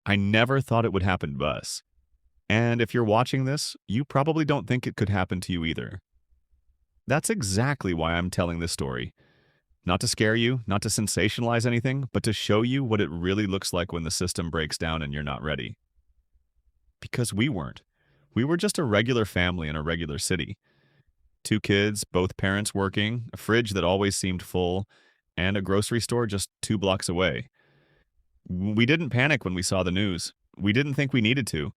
I never thought it would happen to us. And if you're watching this, you probably don't think it could happen to you either. That's exactly why I'm telling this story. Not to scare you, not to sensationalize anything, but to show you what it really looks like when the system breaks down and you're not ready. Because we weren't. We were just a regular family in a regular city. Two kids, both parents working, a fridge that always seemed full, and a grocery store just 2 blocks away. We didn't panic when we saw the news. We didn't think we needed to.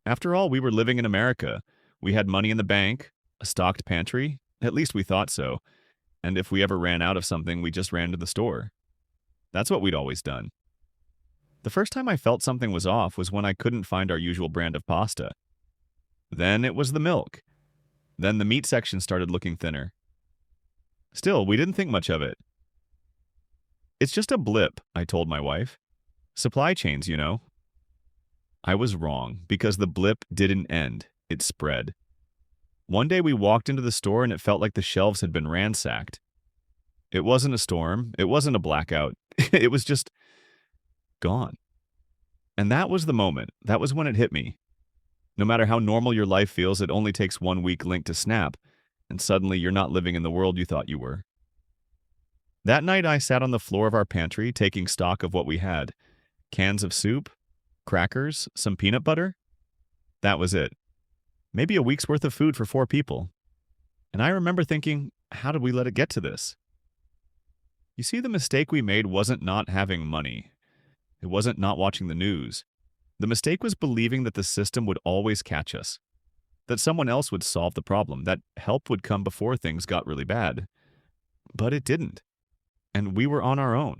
After all, we were living in America. We had money in the bank, a stocked pantry, at least we thought so. And if we ever ran out of something, we just ran to the store. That's what we'd always done. The first time I felt something was off was when I couldn't find our usual brand of pasta. Then it was the milk. Then the meat section started looking thinner. Still, we didn't think much of it. It's just a blip, I told my wife. Supply chains, you know. I was wrong, because the blip didn't end. It spread. One day we walked into the store and it felt like the shelves had been ransacked. It wasn't a storm. It wasn't a blackout. It was just gone. And that was the moment. That was when it hit me. No matter how normal your life feels, it only takes one weak link to snap, and suddenly you're not living in the world you thought you were. That night I sat on the floor of our pantry taking stock of what we had. Cans of soup, crackers, some peanut butter. That was it. Maybe a week's worth of food for 4 people. And I remember thinking, how did we let it get to this? You see, the mistake we made wasn't not having money. It wasn't not watching the news. The mistake was believing that the system would always catch us, that someone else would solve the problem, that help would come before things got really bad. But it didn't. And we were on our own.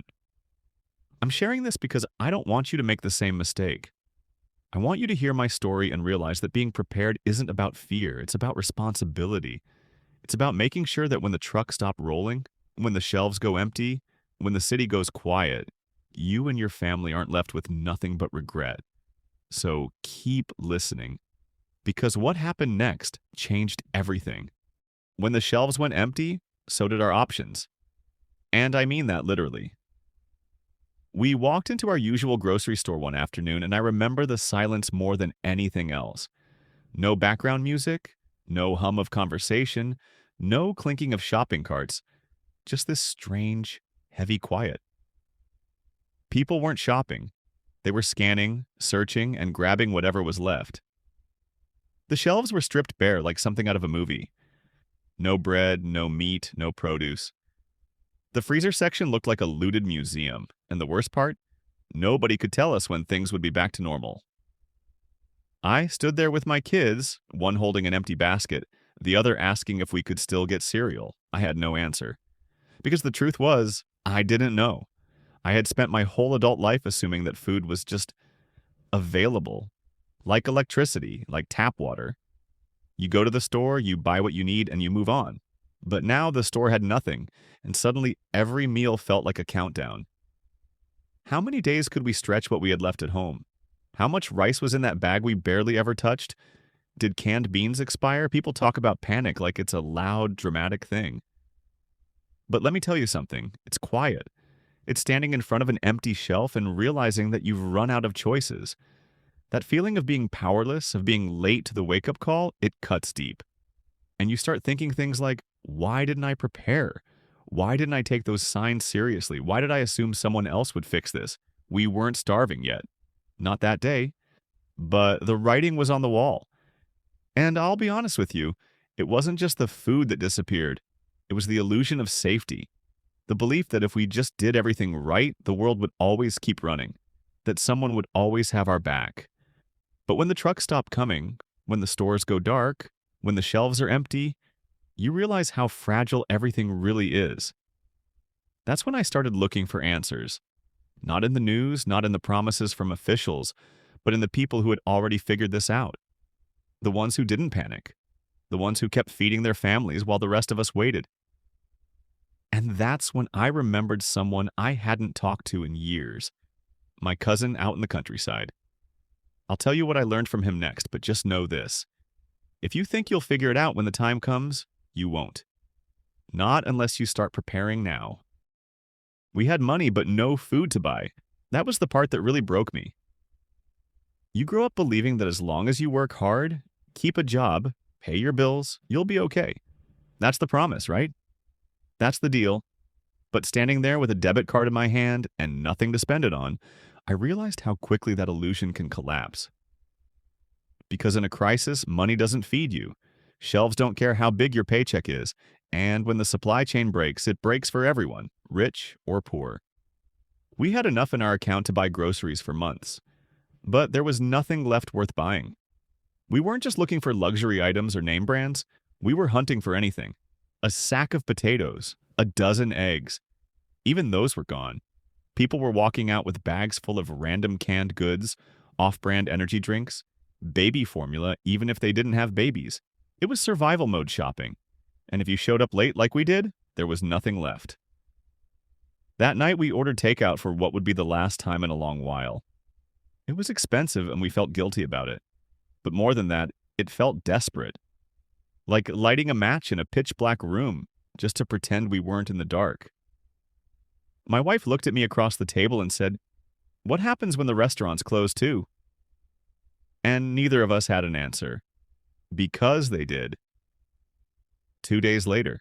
I'm sharing this because I don't want you to make the same mistake. I want you to hear my story and realize that being prepared isn't about fear, it's about responsibility. It's about making sure that when the trucks stop rolling, when the shelves go empty, when the city goes quiet, you and your family aren't left with nothing but regret. So keep listening, because what happened next changed everything. When the shelves went empty, so did our options. And I mean that literally. We walked into our usual grocery store one afternoon, and I remember the silence more than anything else. No background music, no hum of conversation, no clinking of shopping carts, just this strange, heavy quiet. People weren't shopping. They were scanning, searching, and grabbing whatever was left. The shelves were stripped bare like something out of a movie. No bread, no meat, no produce. The freezer section looked like a looted museum, and the worst part? Nobody could tell us when things would be back to normal. I stood there with my kids, one holding an empty basket, the other asking if we could still get cereal. I had no answer. Because the truth was, I didn't know. I had spent my whole adult life assuming that food was just available, like electricity, like tap water. You go to the store, you buy what you need, and you move on. But now the store had nothing, and suddenly every meal felt like a countdown. How many days could we stretch what we had left at home? How much rice was in that bag we barely ever touched? Did canned beans expire? People talk about panic like it's a loud, dramatic thing. But let me tell you something. It's quiet. It's standing in front of an empty shelf and realizing that you've run out of choices. That feeling of being powerless, of being late to the wake-up call, it cuts deep. And you start thinking things like, why didn't I prepare? Why didn't I take those signs seriously? Why did I assume someone else would fix this? We weren't starving yet. Not that day. But the writing was on the wall. And I'll be honest with you, it wasn't just the food that disappeared. It was the illusion of safety. The belief that if we just did everything right, the world would always keep running. That someone would always have our back. But when the trucks stop coming, when the stores go dark, when the shelves are empty, you realize how fragile everything really is. That's when I started looking for answers. Not in the news, not in the promises from officials, but in the people who had already figured this out. The ones who didn't panic. The ones who kept feeding their families while the rest of us waited. And that's when I remembered someone I hadn't talked to in years. My cousin out in the countryside. I'll tell you what I learned from him next, but just know this. If you think you'll figure it out when the time comes, you won't. Not unless you start preparing now. We had money but no food to buy. That was the part that really broke me. You grow up believing that as long as you work hard, keep a job, pay your bills, you'll be okay. That's the promise, right? That's the deal. But standing there with a debit card in my hand and nothing to spend it on, I realized how quickly that illusion can collapse. Because in a crisis, money doesn't feed you. Shelves don't care how big your paycheck is. And when the supply chain breaks, it breaks for everyone, rich or poor. We had enough in our account to buy groceries for months. But there was nothing left worth buying. We weren't just looking for luxury items or name brands. We were hunting for anything. A sack of potatoes, a dozen eggs. Even those were gone. People were walking out with bags full of random canned goods, off-brand energy drinks, baby formula even if they didn't have babies. It was survival mode shopping. And if you showed up late like we did, there was nothing left. That night we ordered takeout for what would be the last time in a long while. It was expensive and we felt guilty about it. But more than that, it felt desperate. Like lighting a match in a pitch-black room just to pretend we weren't in the dark. My wife looked at me across the table and said, "What happens when the restaurants close too?" And neither of us had an answer. Because they did. 2 days later.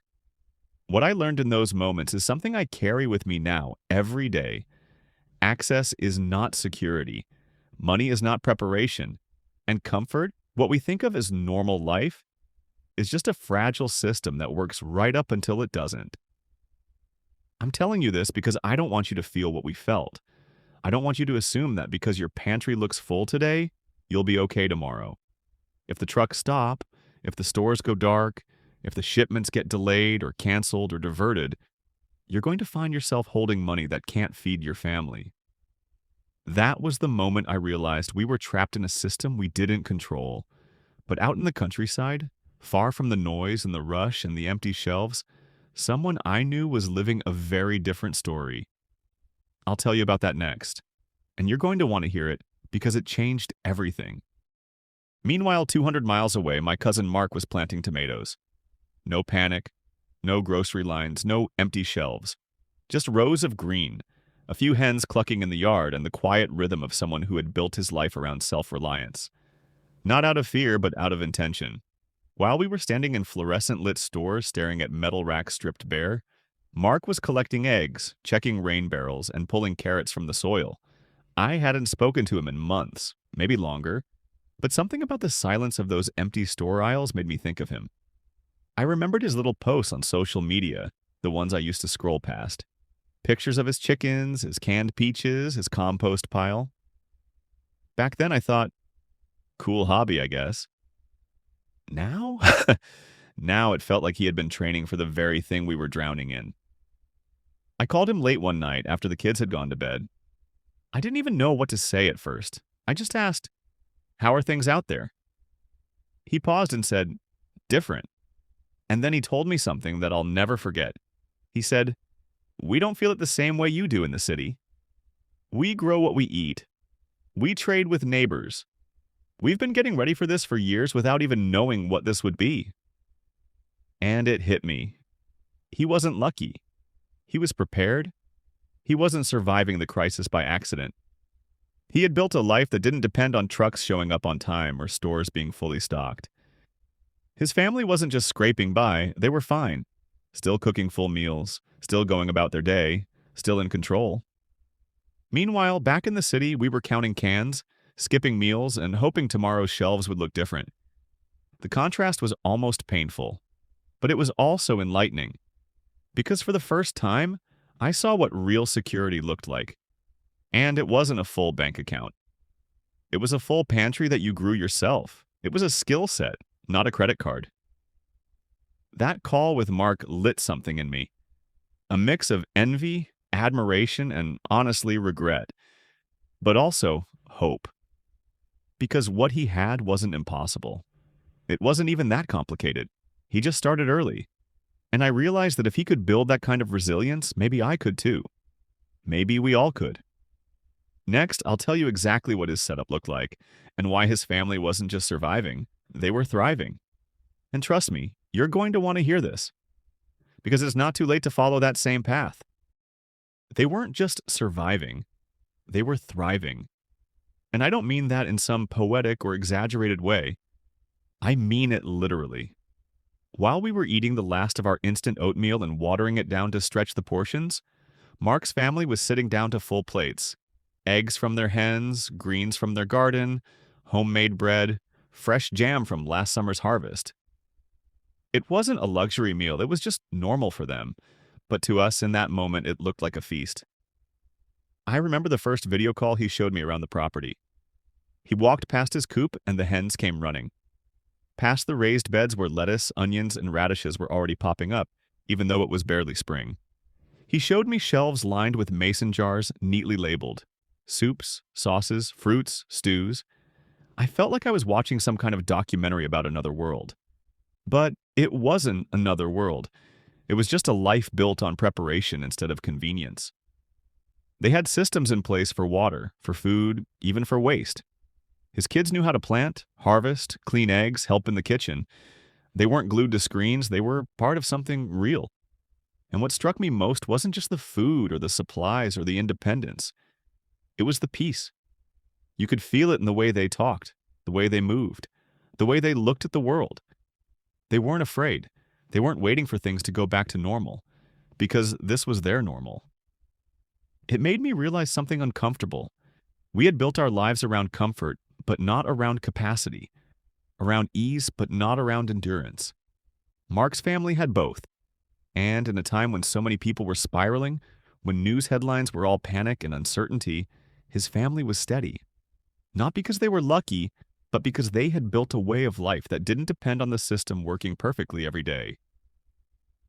What I learned in those moments is something I carry with me now, every day. Access is not security. Money is not preparation. And comfort, what we think of as normal life, is just a fragile system that works right up until it doesn't. I'm telling you this because I don't want you to feel what we felt. I don't want you to assume that because your pantry looks full today, you'll be okay tomorrow. If the trucks stop, if the stores go dark, if the shipments get delayed or canceled or diverted, you're going to find yourself holding money that can't feed your family. That was the moment I realized we were trapped in a system we didn't control. But out in the countryside, far from the noise and the rush and the empty shelves, someone I knew was living a very different story. I'll tell you about that next. And you're going to want to hear it because it changed everything. Meanwhile, 200 miles away, my cousin Mark was planting tomatoes. No panic, no grocery lines, no empty shelves. Just rows of green, a few hens clucking in the yard, and the quiet rhythm of someone who had built his life around self-reliance. Not out of fear, but out of intention. While we were standing in fluorescent-lit stores staring at metal racks stripped bare, Mark was collecting eggs, checking rain barrels, and pulling carrots from the soil. I hadn't spoken to him in months, maybe longer, but something about the silence of those empty store aisles made me think of him. I remembered his little posts on social media, the ones I used to scroll past. Pictures of his chickens, his canned peaches, his compost pile. Back then I thought, cool hobby, I guess. Now? Now it felt like he had been training for the very thing we were drowning in. I called him late one night after the kids had gone to bed. I didn't even know what to say at first. I just asked, "How are things out there?" He paused and said, "Different." And then he told me something that I'll never forget. He said, "We don't feel it the same way you do in the city. We grow what we eat. We trade with neighbors. We've been getting ready for this for years without even knowing what this would be." And it hit me. He wasn't lucky. He was prepared. He wasn't surviving the crisis by accident. He had built a life that didn't depend on trucks showing up on time or stores being fully stocked. His family wasn't just scraping by, they were fine. Still cooking full meals, still going about their day, still in control. Meanwhile, back in the city, we were counting cans, skipping meals, and hoping tomorrow's shelves would look different. The contrast was almost painful, but it was also enlightening. Because for the first time, I saw what real security looked like. And it wasn't a full bank account. It was a full pantry that you grew yourself. It was a skill set, not a credit card. That call with Mark lit something in me. A mix of envy, admiration, and honestly regret. But also hope. Because what he had wasn't impossible. It wasn't even that complicated. He just started early. And I realized that if he could build that kind of resilience, maybe I could too. Maybe we all could. Next, I'll tell you exactly what his setup looked like and why his family wasn't just surviving, they were thriving. And trust me, you're going to want to hear this. Because it's not too late to follow that same path. They weren't just surviving, they were thriving. And I don't mean that in some poetic or exaggerated way. I mean it literally. While we were eating the last of our instant oatmeal and watering it down to stretch the portions, Mark's family was sitting down to full plates. Eggs from their hens, greens from their garden, homemade bread, fresh jam from last summer's harvest. It wasn't a luxury meal, it was just normal for them. But to us in that moment, it looked like a feast. I remember the first video call he showed me around the property. He walked past his coop and the hens came running. Past the raised beds where lettuce, onions, and radishes were already popping up, even though it was barely spring. He showed me shelves lined with mason jars neatly labeled. Soups, sauces, fruits, stews. I felt like I was watching some kind of documentary about another world. But it wasn't another world. It was just a life built on preparation instead of convenience. They had systems in place for water, for food, even for waste. His kids knew how to plant, harvest, clean eggs, help in the kitchen. They weren't glued to screens, they were part of something real. And what struck me most wasn't just the food or the supplies or the independence. It was the peace. You could feel it in the way they talked, the way they moved, the way they looked at the world. They weren't afraid. They weren't waiting for things to go back to normal, because this was their normal. It made me realize something uncomfortable. We had built our lives around comfort, but not around capacity. Around ease, but not around endurance. Mark's family had both. And in a time when so many people were spiraling, when news headlines were all panic and uncertainty, his family was steady. Not because they were lucky, but because they had built a way of life that didn't depend on the system working perfectly every day.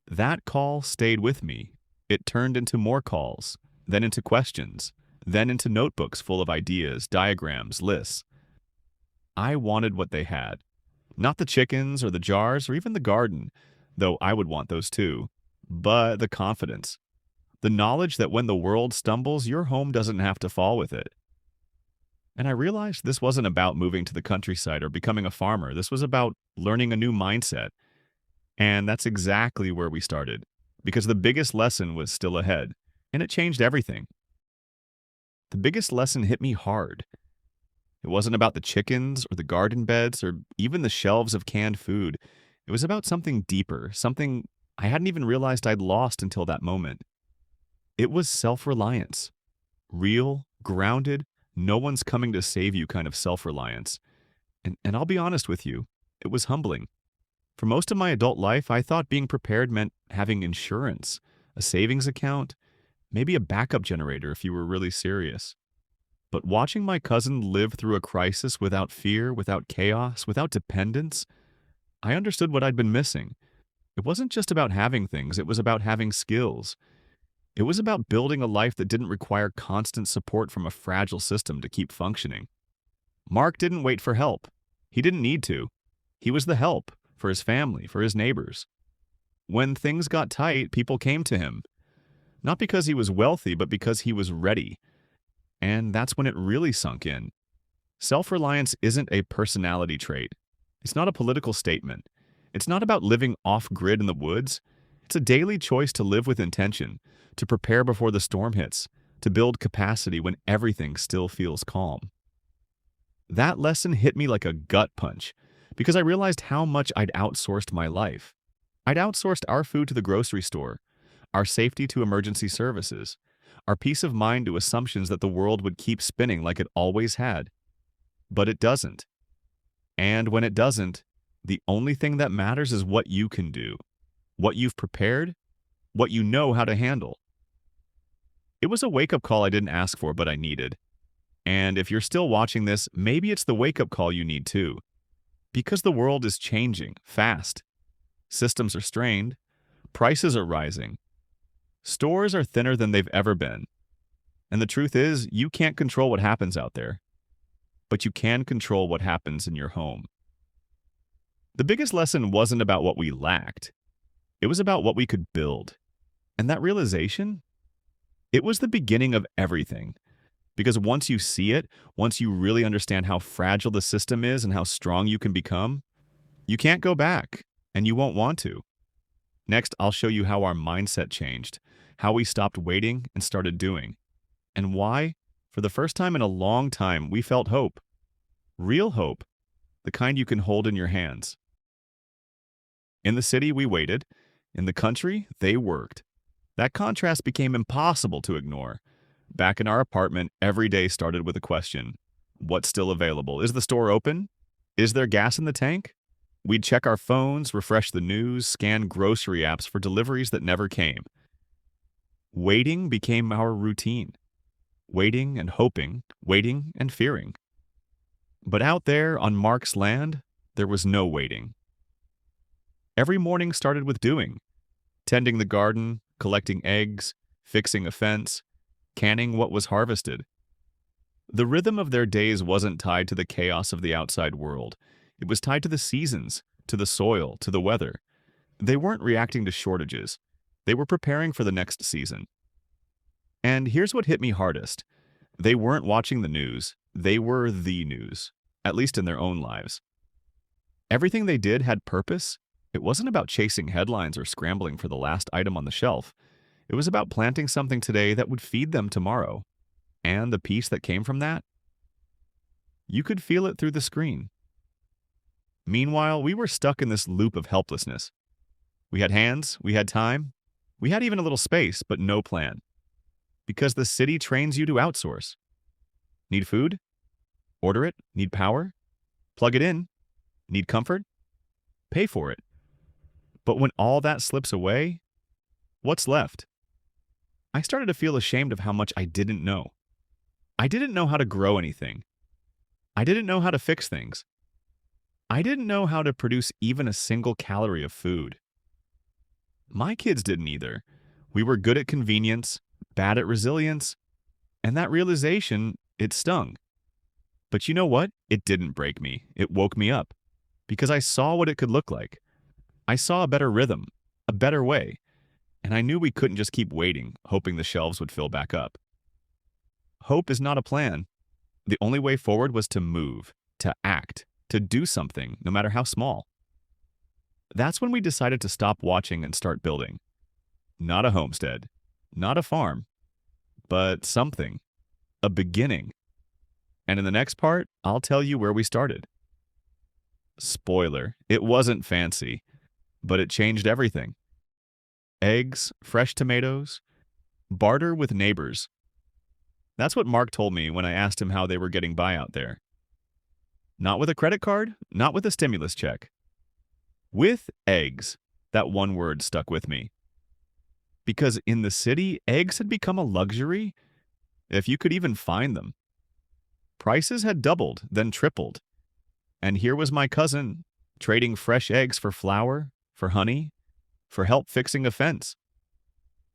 That call stayed with me. It turned into more calls, then into questions, then into notebooks full of ideas, diagrams, lists. I wanted what they had. Not the chickens or the jars or even the garden, though I would want those too, but the confidence. The knowledge that when the world stumbles, your home doesn't have to fall with it. And I realized this wasn't about moving to the countryside or becoming a farmer. This was about learning a new mindset. And that's exactly where we started, because the biggest lesson was still ahead, and it changed everything. The biggest lesson hit me hard. It wasn't about the chickens or the garden beds or even the shelves of canned food. It was about something deeper, something I hadn't even realized I'd lost until that moment. It was self-reliance. Real, grounded, no one's coming to save you kind of self-reliance. And I'll be honest with you, it was humbling. For most of my adult life, I thought being prepared meant having insurance, a savings account, maybe a backup generator if you were really serious. But watching my cousin live through a crisis without fear, without chaos, without dependence, I understood what I'd been missing. It wasn't just about having things, it was about having skills. It was about building a life that didn't require constant support from a fragile system to keep functioning. Mark didn't wait for help. He didn't need to. He was the help for his family, for his neighbors. When things got tight, people came to him. Not because he was wealthy, but because he was ready. And that's when it really sunk in. Self-reliance isn't a personality trait. It's not a political statement. It's not about living off-grid in the woods. It's a daily choice to live with intention, to prepare before the storm hits, to build capacity when everything still feels calm. That lesson hit me like a gut punch, because I realized how much I'd outsourced my life. I'd outsourced our food to the grocery store, our safety to emergency services, our peace of mind to assumptions that the world would keep spinning like it always had. But it doesn't. And when it doesn't, the only thing that matters is what you can do, what you've prepared, what you know how to handle. It was a wake-up call I didn't ask for, but I needed. And if you're still watching this, maybe it's the wake-up call you need too. Because the world is changing fast. Systems are strained. Prices are rising. Stores are thinner than they've ever been. And the truth is, you can't control what happens out there. But you can control what happens in your home. The biggest lesson wasn't about what we lacked. It was about what we could build. And that realization, it was the beginning of everything. Because once you see it, once you really understand how fragile the system is and how strong you can become, you can't go back, and you won't want to. Next, I'll show you how our mindset changed, how we stopped waiting and started doing, and why, For the first time in a long time, we felt hope. Real hope, the kind you can hold in your hands. In the city, we waited. In the country, they worked. That contrast became impossible to ignore. Back in our apartment, every day started with a question. What's still available? Is the store open? Is there gas in the tank? We'd check our phones, refresh the news, scan grocery apps for deliveries that never came. Waiting became our routine. Waiting and hoping, waiting and fearing. But out there on Mark's land, there was no waiting. Every morning started with doing. Tending the garden, collecting eggs, fixing a fence, canning what was harvested. The rhythm of their days wasn't tied to the chaos of the outside world. It was tied to the seasons, to the soil, to the weather. They weren't reacting to shortages. They were preparing for the next season. And here's what hit me hardest. They weren't watching the news. They were the news, at least in their own lives. Everything they did had purpose. It wasn't about chasing headlines or scrambling for the last item on the shelf. It was about planting something today that would feed them tomorrow. And the peace that came from that? You could feel it through the screen. Meanwhile, we were stuck in this loop of helplessness. We had hands, we had time, we had even a little space, but no plan. Because the city trains you to outsource. Need food? Order it. Need power? Plug it in. Need comfort? Pay for it. But when all that slips away, what's left? I started to feel ashamed of how much I didn't know. I didn't know how to grow anything. I didn't know how to fix things. I didn't know how to produce even a single calorie of food. My kids didn't either. We were good at convenience, bad at resilience, and that realization, it stung. But you know what? It didn't break me. It woke me up. Because I saw what it could look like. I saw a better rhythm, a better way, and I knew we couldn't just keep waiting, hoping the shelves would fill back up. Hope is not a plan. The only way forward was to move, to act, to do something, no matter how small. That's when we decided to stop watching and start building. Not a homestead, not a farm, but something, a beginning. And in the next part, I'll tell you where we started. Spoiler, it wasn't fancy, but it changed everything. Eggs, fresh tomatoes, barter with neighbors. That's what Mark told me when I asked him how they were getting by out there. Not with a credit card, not with a stimulus check. With eggs. That one word stuck with me. Because in the city, eggs had become a luxury, if you could even find them. Prices had doubled, then tripled. And here was my cousin, trading fresh eggs for flour, for honey, for help fixing a fence.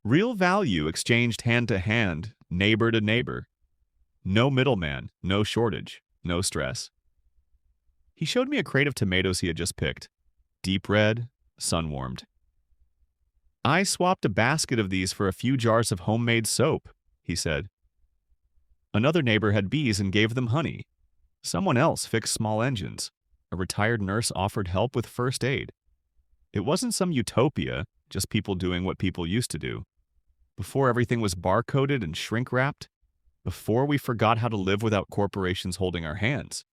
Real value exchanged hand to hand, neighbor to neighbor. No middleman, no shortage, no stress. He showed me a crate of tomatoes he had just picked. Deep red, sun-warmed. I swapped a basket of these for a few jars of homemade soap, he said. Another neighbor had bees and gave them honey. Someone else fixed small engines. A retired nurse offered help with first aid. It wasn't some utopia, just people doing what people used to do. Before everything was barcoded and shrink-wrapped, before we forgot how to live without corporations holding our hands.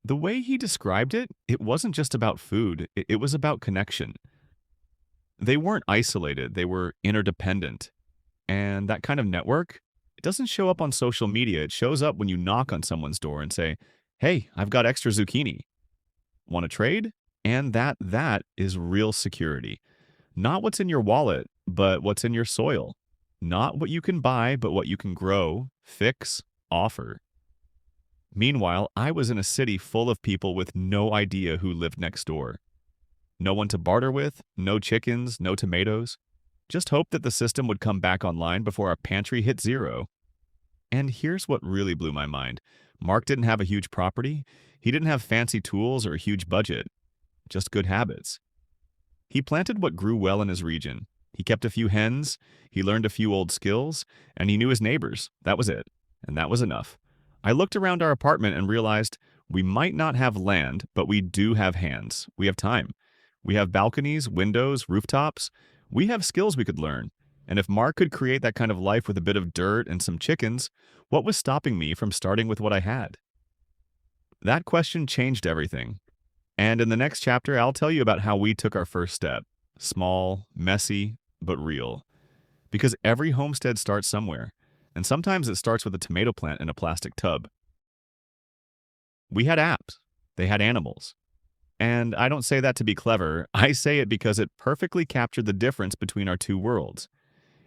The way he described it, it wasn't just about food, it was about connection. They weren't isolated, they were interdependent. And that kind of network, it doesn't show up on social media, it shows up when you knock on someone's door and say, "Hey, I've got extra zucchini. Want to trade?" And that is real security. Not what's in your wallet, but what's in your soil. Not what you can buy, but what you can grow, fix, offer. Meanwhile, I was in a city full of people with no idea who lived next door. No one to barter with, no chickens, no tomatoes. Just hope that the system would come back online before our pantry hit zero. And here's what really blew my mind. Mark didn't have a huge property. He didn't have fancy tools or a huge budget. Just good habits. He planted what grew well in his region. He kept a few hens, he learned a few old skills, and he knew his neighbors. That was it. And that was enough. I looked around our apartment and realized we might not have land, but we do have hands. We have time. We have balconies, windows, rooftops. We have skills we could learn. And if Mark could create that kind of life with a bit of dirt and some chickens, what was stopping me from starting with what I had? That question changed everything. And in the next chapter, I'll tell you about how we took our first step. Small, messy, but real. Because every homestead starts somewhere. And sometimes it starts with a tomato plant in a plastic tub. We had apps. They had animals. And I don't say that to be clever. I say it because it perfectly captured the difference between our two worlds.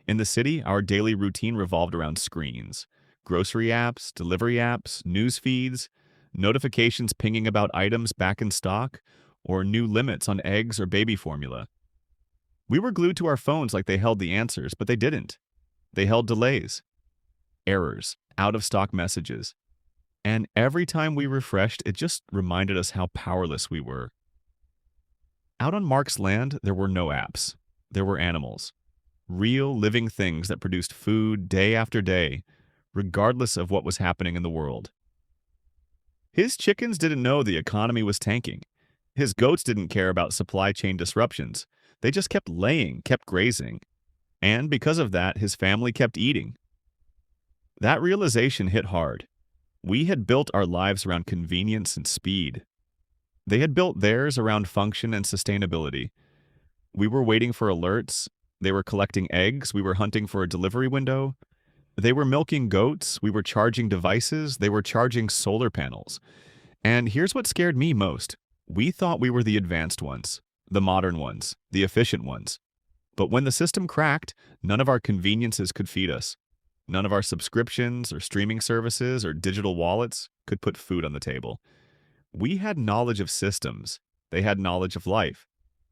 In the city, our daily routine revolved around screens. Grocery apps, delivery apps, news feeds, notifications pinging about items back in stock, or new limits on eggs or baby formula. We were glued to our phones like they held the answers, but they didn't. They held delays, errors, out-of-stock messages. And every time we refreshed, it just reminded us how powerless we were. Out on Mark's land, there were no apps. There were animals. Real, living things that produced food day after day, regardless of what was happening in the world. His chickens didn't know the economy was tanking. His goats didn't care about supply chain disruptions. They just kept laying, kept grazing. And because of that, his family kept eating. That realization hit hard. We had built our lives around convenience and speed. They had built theirs around function and sustainability. We were waiting for alerts. They were collecting eggs. We were hunting for a delivery window. They were milking goats. We were charging devices. They were charging solar panels. And here's what scared me most. We thought we were the advanced ones, the modern ones, the efficient ones. But when the system cracked, none of our conveniences could feed us. None of our subscriptions or streaming services or digital wallets could put food on the table. We had knowledge of systems. They had knowledge of life.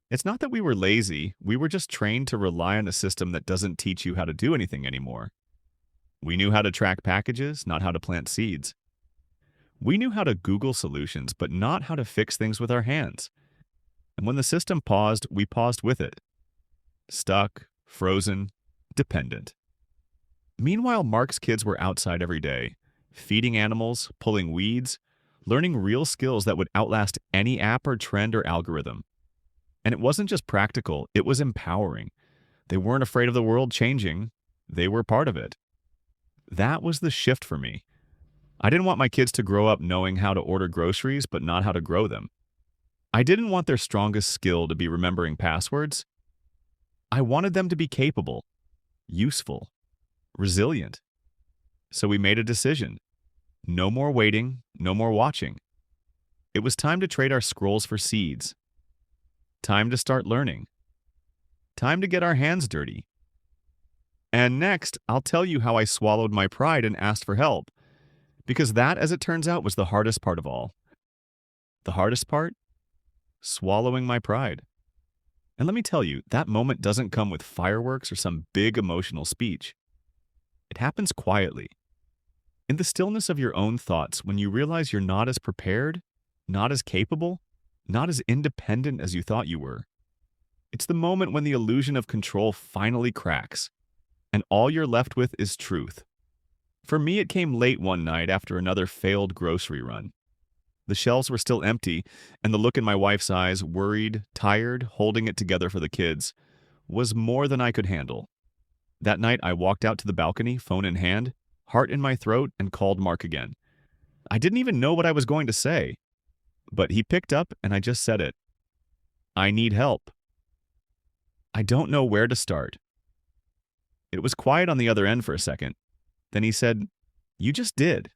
It's not that we were lazy. We were just trained to rely on a system that doesn't teach you how to do anything anymore. We knew how to track packages, not how to plant seeds. We knew how to Google solutions, but not how to fix things with our hands. And when the system paused, we paused with it. Stuck, frozen, dependent. Meanwhile, Mark's kids were outside every day, feeding animals, pulling weeds, learning real skills that would outlast any app or trend or algorithm. And it wasn't just practical, it was empowering. They weren't afraid of the world changing, they were part of it. That was the shift for me. I didn't want my kids to grow up knowing how to order groceries but not how to grow them. I didn't want their strongest skill to be remembering passwords. I wanted them to be capable, useful, resilient. So we made a decision. No more waiting, no more watching. It was time to trade our scrolls for seeds. Time to start learning. Time to get our hands dirty. And next, I'll tell you how I swallowed my pride and asked for help. Because that, as it turns out, was the hardest part of all. The hardest part? Swallowing my pride. And let me tell you, that moment doesn't come with fireworks or some big emotional speech. It happens quietly. In the stillness of your own thoughts, when you realize you're not as prepared, not as capable, not as independent as you thought you were. It's the moment when the illusion of control finally cracks, and all you're left with is truth. For me, it came late one night after another failed grocery run. The shelves were still empty, and the look in my wife's eyes, worried, tired, holding it together for the kids, was more than I could handle. That night, I walked out to the balcony, phone in hand, heart in my throat, and called Mark again. I didn't even know what I was going to say, but he picked up and I just said it. I need help. I don't know where to start. It was quiet on the other end for a second. Then he said, "You just did."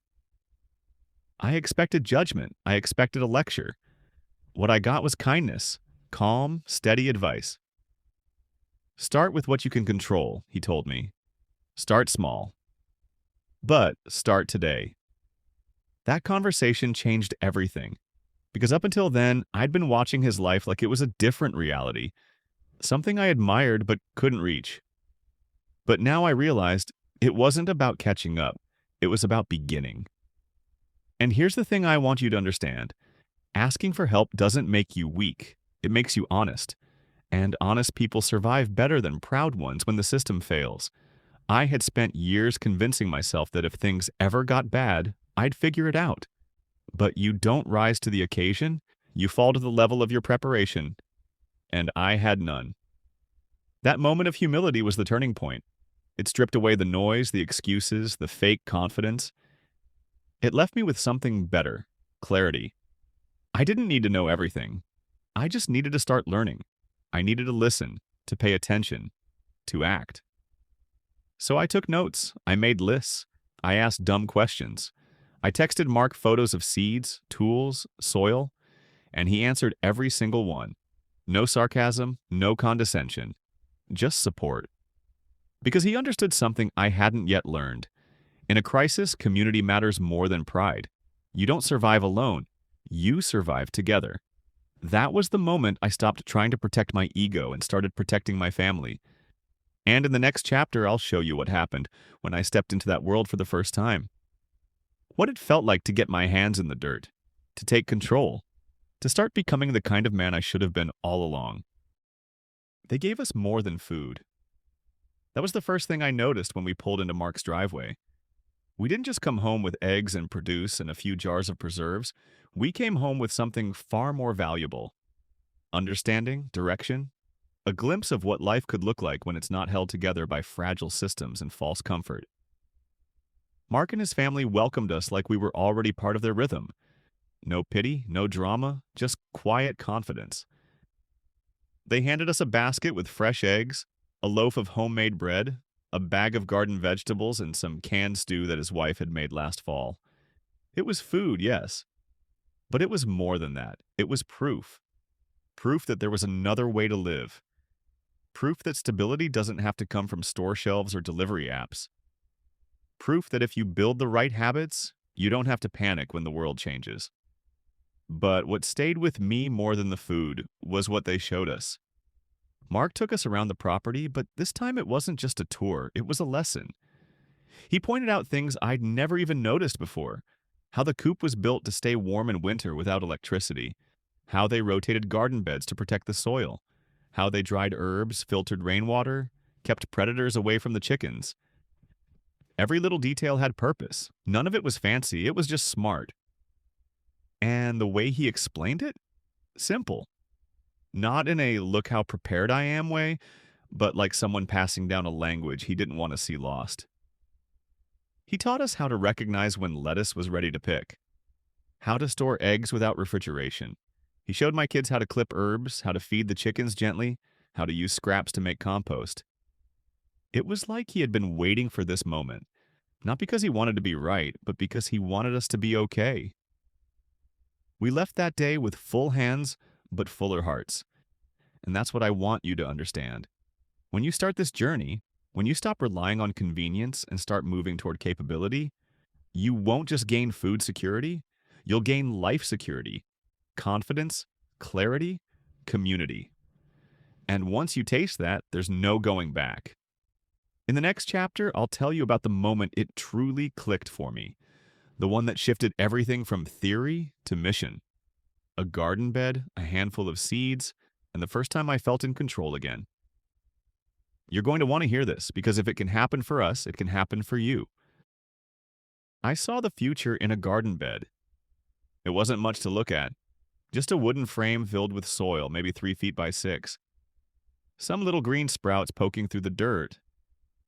I expected judgment. I expected a lecture. What I got was kindness, calm, steady advice. Start with what you can control, he told me. Start small. But start today. That conversation changed everything. Because up until then, I'd been watching his life like it was a different reality, something I admired but couldn't reach. But now I realized it wasn't about catching up. It was about beginning. And here's the thing I want you to understand. Asking for help doesn't make you weak. It makes you honest. And honest people survive better than proud ones when the system fails. I had spent years convincing myself that if things ever got bad, I'd figure it out. But you don't rise to the occasion, you fall to the level of your preparation. And I had none. That moment of humility was the turning point. It stripped away the noise, the excuses, the fake confidence. It left me with something better: clarity. I didn't need to know everything. I just needed to start learning. I needed to listen, to pay attention, to act. So I took notes. I made lists. I asked dumb questions. I texted Mark photos of seeds, tools, soil, and he answered every single one. No sarcasm, no condescension, just support. Because he understood something I hadn't yet learned. In a crisis, community matters more than pride. You don't survive alone. You survive together. That was the moment I stopped trying to protect my ego and started protecting my family. And in the next chapter, I'll show you what happened when I stepped into that world for the first time. What it felt like to get my hands in the dirt, to take control, to start becoming the kind of man I should have been all along. They gave us more than food. That was the first thing I noticed when we pulled into Mark's driveway. We didn't just come home with eggs and produce and a few jars of preserves. We came home with something far more valuable: understanding, direction, a glimpse of what life could look like when it's not held together by fragile systems and false comfort. Mark and his family welcomed us like we were already part of their rhythm. No pity, no drama, just quiet confidence. They handed us a basket with fresh eggs, a loaf of homemade bread, a bag of garden vegetables, and some canned stew that his wife had made last fall. It was food, yes, but it was more than that. It was proof. Proof that there was another way to live. Proof that stability doesn't have to come from store shelves or delivery apps. Proof that if you build the right habits, you don't have to panic when the world changes. But what stayed with me more than the food was what they showed us. Mark took us around the property, but this time it wasn't just a tour, it was a lesson. He pointed out things I'd never even noticed before: how the coop was built to stay warm in winter without electricity, how they rotated garden beds to protect the soil, how they dried herbs, filtered rainwater, kept predators away from the chickens. Every little detail had purpose. None of it was fancy, it was just smart. And the way he explained it? Simple. Not in a look how prepared I am way, but like someone passing down a language he didn't want to see lost. He taught us how to recognize when lettuce was ready to pick, how to store eggs without refrigeration. He showed my kids how to clip herbs, how to feed the chickens gently, how to use scraps to make compost. It was like he had been waiting for this moment, not because he wanted to be right, but because he wanted us to be okay. We left that day with full hands, but fuller hearts. And that's what I want you to understand. When you start this journey, when you stop relying on convenience and start moving toward capability, you won't just gain food security, you'll gain life security, confidence, clarity, community. And once you taste that, there's no going back. In the next chapter, I'll tell you about the moment it truly clicked for me, the one that shifted everything from theory to mission. A garden bed, a handful of seeds, and the first time I felt in control again. You're going to want to hear this, because if it can happen for us, it can happen for you. I saw the future in a garden bed. It wasn't much to look at. Just a wooden frame filled with soil, maybe 3 feet by 6. Some little green sprouts poking through the dirt.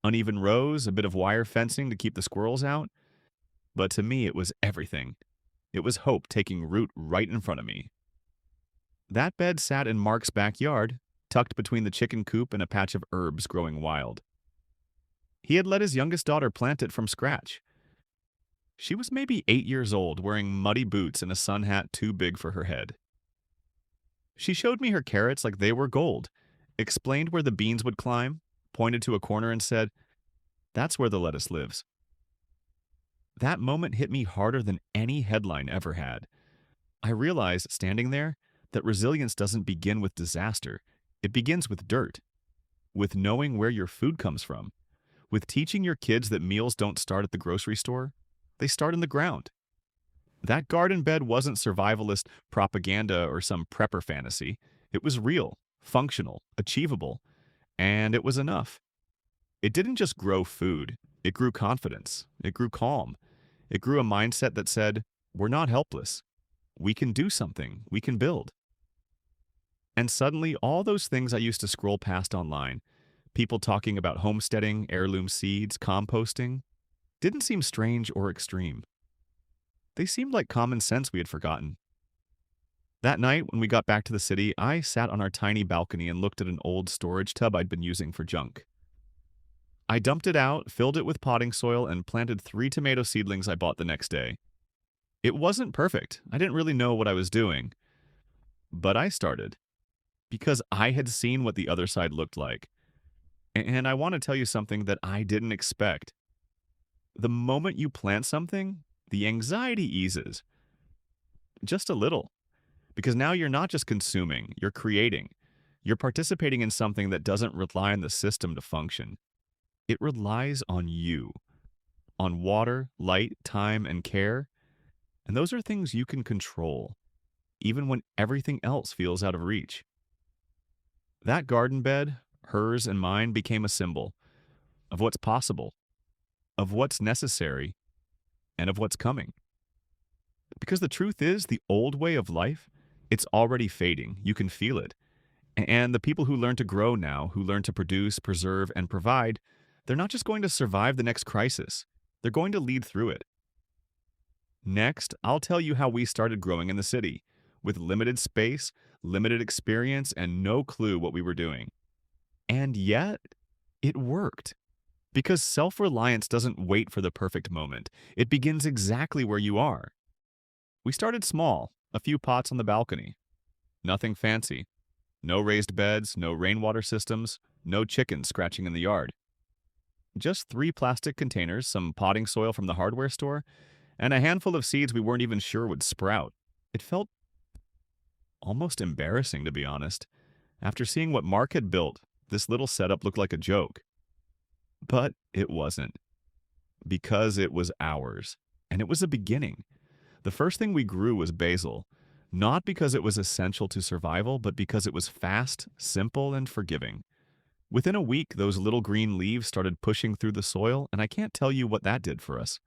Uneven rows, a bit of wire fencing to keep the squirrels out. But to me, it was everything. It was hope taking root right in front of me. That bed sat in Mark's backyard, tucked between the chicken coop and a patch of herbs growing wild. He had let his youngest daughter plant it from scratch. She was maybe 8 years old, wearing muddy boots and a sun hat too big for her head. She showed me her carrots like they were gold, explained where the beans would climb, pointed to a corner and said, "That's where the lettuce lives." That moment hit me harder than any headline ever had. I realized, standing there, that resilience doesn't begin with disaster. It begins with dirt, with knowing where your food comes from, with teaching your kids that meals don't start at the grocery store, they start in the ground. That garden bed wasn't survivalist propaganda or some prepper fantasy. It was real, functional, achievable, and it was enough. It didn't just grow food. It grew confidence. It grew calm. It grew a mindset that said, we're not helpless. We can do something. We can build. And suddenly, all those things I used to scroll past online, People talking about homesteading, heirloom seeds, composting didn't seem strange or extreme. They seemed like common sense we had forgotten. That night, when we got back to the city, I sat on our tiny balcony and looked at an old storage tub I'd been using for junk. I dumped it out, filled it with potting soil, and planted 3 tomato seedlings I bought the next day. It wasn't perfect. I didn't really know what I was doing. But I started. Because I had seen what the other side looked like. And I want to tell you something that I didn't expect. The moment you plant something, the anxiety eases. Just a little. Because now you're not just consuming, you're creating. You're participating in something that doesn't rely on the system to function. It relies on you, on water, light, time, and care. And those are things you can control, even when everything else feels out of reach. That garden bed, hers and mine, became a symbol of what's possible, of what's necessary, and of what's coming. Because the truth is, the old way of life, it's already fading. You can feel it. And the people who learn to grow now, who learn to produce, preserve, and provide, they're not just going to survive the next crisis. They're going to lead through it. Next, I'll tell you how we started growing in the city, with limited space, limited experience, and no clue what we were doing. And yet, it worked. Because self-reliance doesn't wait for the perfect moment. It begins exactly where you are. We started small, a few pots on the balcony. Nothing fancy. No raised beds, no rainwater systems, no chickens scratching in the yard. Just 3 plastic containers, some potting soil from the hardware store, and a handful of seeds we weren't even sure would sprout. It felt almost embarrassing, to be honest. After seeing what Mark had built, this little setup looked like a joke. But it wasn't. Because it was ours. And it was a beginning. The first thing we grew was basil. Not because it was essential to survival, but because it was fast, simple, and forgiving. Within a week, those little green leaves started pushing through the soil, and I can't tell you what that did for us.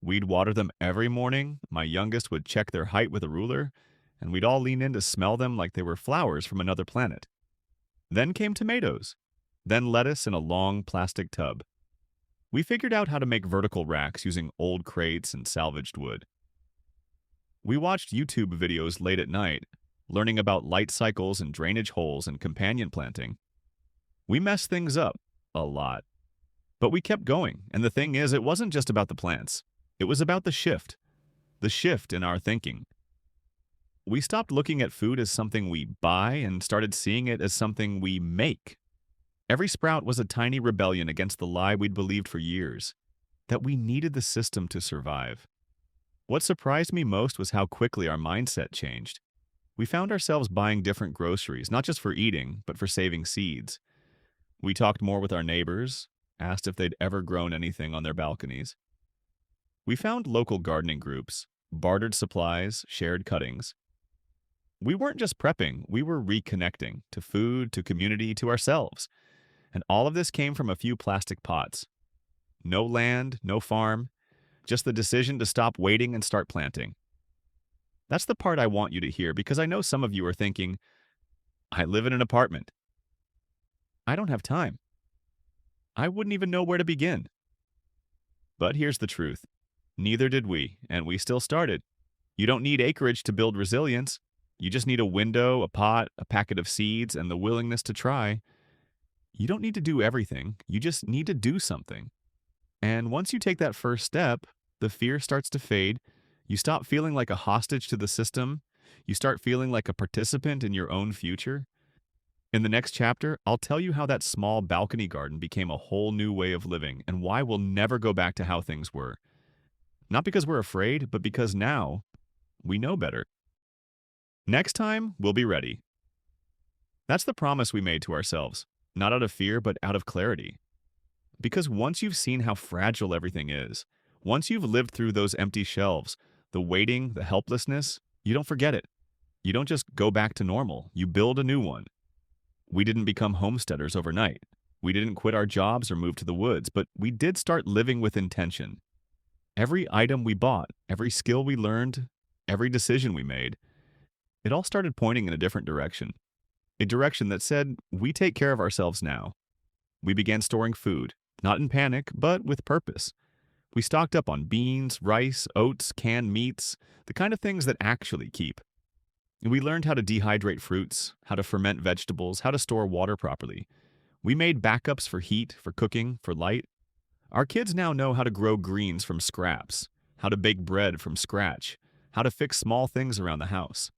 We'd water them every morning, my youngest would check their height with a ruler, and we'd all lean in to smell them like they were flowers from another planet. Then came tomatoes, then lettuce in a long plastic tub. We figured out how to make vertical racks using old crates and salvaged wood. We watched YouTube videos late at night, learning about light cycles and drainage holes and companion planting. We messed things up, a lot. But we kept going, and the thing is, it wasn't just about the plants. It was about the shift in our thinking. We stopped looking at food as something we buy and started seeing it as something we make. Every sprout was a tiny rebellion against the lie we'd believed for years, that we needed the system to survive. What surprised me most was how quickly our mindset changed. We found ourselves buying different groceries, not just for eating, but for saving seeds. We talked more with our neighbors, asked if they'd ever grown anything on their balconies. We found local gardening groups, bartered supplies, shared cuttings. We weren't just prepping, we were reconnecting to food, to community, to ourselves. And all of this came from a few plastic pots. No land, no farm, just the decision to stop waiting and start planting. That's the part I want you to hear because I know some of you are thinking, I live in an apartment. I don't have time. I wouldn't even know where to begin. But here's the truth. Neither did we, and we still started. You don't need acreage to build resilience. You just need a window, a pot, a packet of seeds, and the willingness to try. You don't need to do everything. You just need to do something. And once you take that first step, the fear starts to fade. You stop feeling like a hostage to the system. You start feeling like a participant in your own future. In the next chapter, I'll tell you how that small balcony garden became a whole new way of living and why we'll never go back to how things were. Not because we're afraid, but because now we know better. Next time, we'll be ready. That's the promise we made to ourselves, not out of fear, but out of clarity. Because once you've seen how fragile everything is, once you've lived through those empty shelves, the waiting, the helplessness, you don't forget it. You don't just go back to normal, you build a new one. We didn't become homesteaders overnight. We didn't quit our jobs or move to the woods, but we did start living with intention. Every item we bought, every skill we learned, every decision we made, it all started pointing in a different direction. A direction that said, we take care of ourselves now. We began storing food, not in panic, but with purpose. We stocked up on beans, rice, oats, canned meats, the kind of things that actually keep. We learned how to dehydrate fruits, how to ferment vegetables, how to store water properly. We made backups for heat, for cooking, for light. Our kids now know how to grow greens from scraps, how to bake bread from scratch, how to fix small things around the house.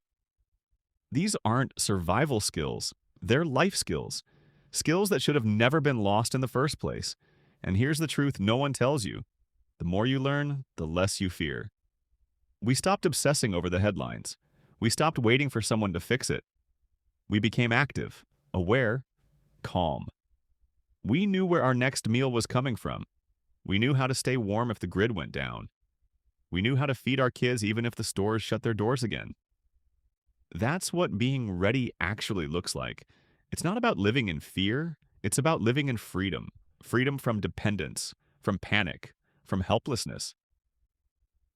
These aren't survival skills, they're life skills. Skills that should have never been lost in the first place. And here's the truth no one tells you. The more you learn, the less you fear. We stopped obsessing over the headlines. We stopped waiting for someone to fix it. We became active, aware, calm. We knew where our next meal was coming from. We knew how to stay warm if the grid went down. We knew how to feed our kids even if the stores shut their doors again. That's what being ready actually looks like. It's not about living in fear, it's about living in freedom. Freedom from dependence, from panic, from helplessness.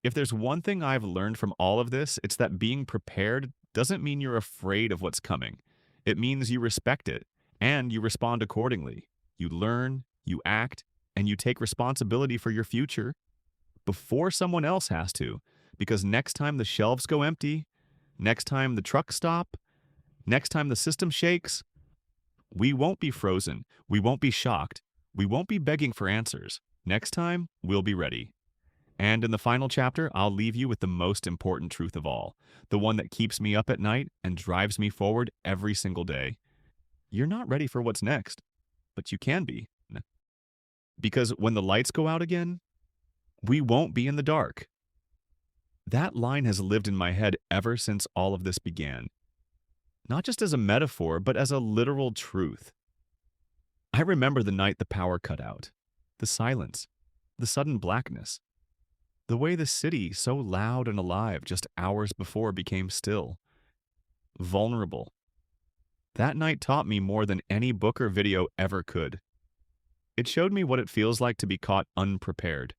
If there's one thing I've learned from all of this, it's that being prepared doesn't mean you're afraid of what's coming. It means you respect it, and you respond accordingly. You learn, you act, and you take responsibility for your future before someone else has to. Because next time the shelves go empty, next time the trucks stop, next time the system shakes, we won't be frozen, we won't be shocked, we won't be begging for answers. Next time, we'll be ready. And in the final chapter, I'll leave you with the most important truth of all, the one that keeps me up at night and drives me forward every single day. You're not ready for what's next, but you can be. Because when the lights go out again, we won't be in the dark. That line has lived in my head ever since all of this began. Not just as a metaphor, but as a literal truth. I remember the night the power cut out, the silence, the sudden blackness, the way the city, so loud and alive just hours before, became still, vulnerable. That night taught me more than any book or video ever could. It showed me what it feels like to be caught unprepared,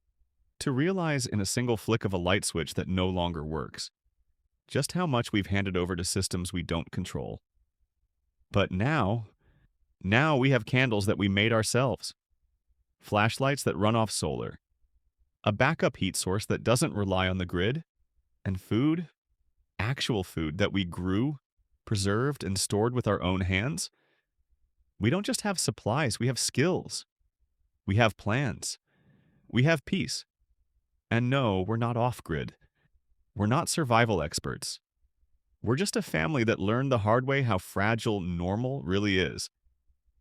to realize in a single flick of a light switch that no longer works, just how much we've handed over to systems we don't control. But now we have candles that we made ourselves, flashlights that run off solar, a backup heat source that doesn't rely on the grid, and food, actual food that we grew, preserved, and stored with our own hands. We don't just have supplies, we have skills. We have plans. We have peace. And no, we're not off-grid. We're not survival experts. We're just a family that learned the hard way how fragile normal really is,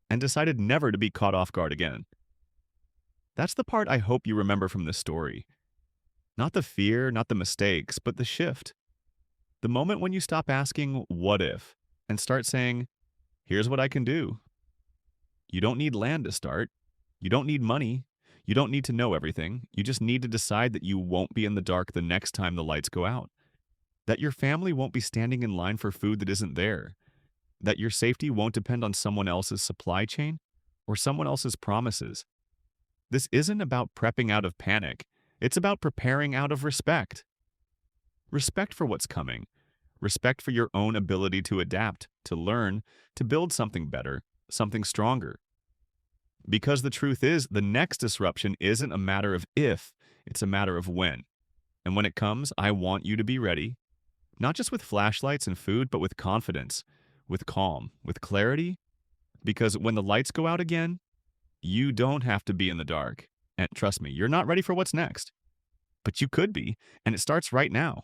and decided never to be caught off guard again. That's the part I hope you remember from this story. Not the fear, not the mistakes, but the shift. The moment when you stop asking, what if, and start saying, here's what I can do. You don't need land to start. You don't need money. You don't need to know everything. You just need to decide that you won't be in the dark the next time the lights go out. That your family won't be standing in line for food that isn't there. That your safety won't depend on someone else's supply chain or someone else's promises. This isn't about prepping out of panic. It's about preparing out of respect. Respect for what's coming. Respect for your own ability to adapt, to learn, to build something better, something stronger. Because the truth is, the next disruption isn't a matter of if, it's a matter of when. And when it comes, I want you to be ready, not just with flashlights and food, but with confidence, with calm, with clarity. Because when the lights go out again, you don't have to be in the dark. And trust me, you're not ready for what's next. But you could be, and it starts right now.